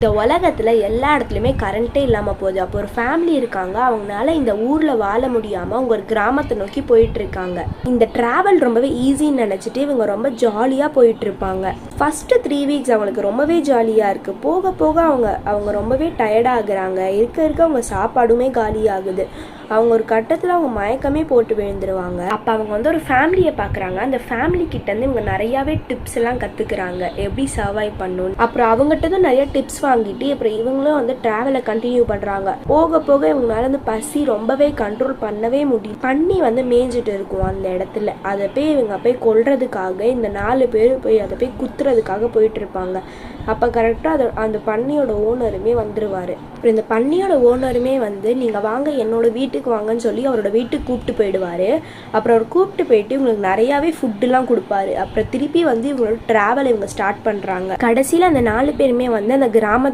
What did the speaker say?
இந்த உலகத்தில் எல்லா இடத்துலையுமே கரண்ட்டே இல்லாமல் போகுது. அப்போ ஒரு ஃபேமிலி இருக்காங்க, அவங்களால இந்த ஊரில் வாழ முடியாமல் அவங்க ஒரு கிராமத்தை நோக்கி போயிட்டுருக்காங்க. இந்த ட்ராவல் ரொம்பவே ஈஸின்னு நினச்சிட்டு இவங்க ரொம்ப ஜாலியாக போயிட்டுருப்பாங்க. ஃபஸ்ட்டு 3 வீக்ஸ் அவங்களுக்கு ரொம்பவே ஜாலியாக இருக்குது. போக போக அவங்க ரொம்பவே டயர்டாகிறாங்க. இருக்க அவங்க சாப்பாடுமே காலியாகுது. அவங்க ஒரு கட்டத்தில் அவங்க மயக்கமே போட்டு விழுந்துருவாங்க. அப்போ அவங்க ஒரு ஃபேமிலியை பார்க்குறாங்க. அந்த ஃபேமிலி கிட்டேருந்து இவங்க நிறையாவே டிப்ஸ் எல்லாம் கற்றுக்குறாங்க, எப்படி சர்வைவ் பண்ணணும். அப்புறம் அவங்ககிட்டதும் நிறைய டிப்ஸ் வாங்கிட்டு அப்புறம் இவங்களும் ட்ராவலை கண்டினியூ பண்ணுறாங்க. போக போக இவங்களால பசி ரொம்பவே கண்ட்ரோல் பண்ணவே முடியும். பன்னி மேய்ஞ்சிட்டு இருக்கும் அந்த இடத்துல. அதை போய் இவங்க போய் கொல்றதுக்காக இந்த 4 பேர் போய் அதை போய் குத்துறதுக்காக போயிட்டு இருப்பாங்க. அப்போ கரெக்டாக அந்த பன்னியோட ஓனருமே வந்துடுவார். அப்புறம் இந்த பன்னியோட ஓனருமே நீங்கள் வாங்க என்னோட வீட்டுக்கு வாங்கன்னு சொல்லி அவரோட வீட்டுக்கு கூப்பிட்டு போயிடுவார். அப்புறம் அவர் கூப்பிட்டு போயிட்டு இவங்களுக்கு நிறையாவே ஃபுட்டுலாம் கொடுப்பாரு. அப்புறம் திருப்பி இவங்களோட ட்ராவல் இவங்க ஸ்டார்ட் பண்ணுறாங்க. கடைசியில் அந்த 4 பேருமே அந்த கிராம